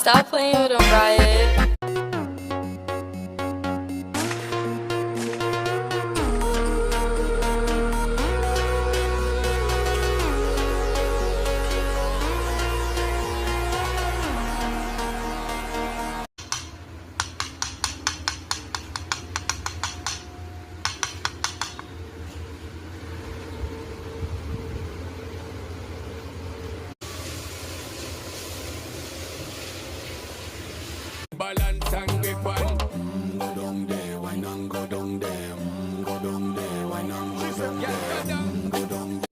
Stop playing with them, Riot. Balance and grip on. Go down there, why not go down there? Go down there, why not go down there? Go down.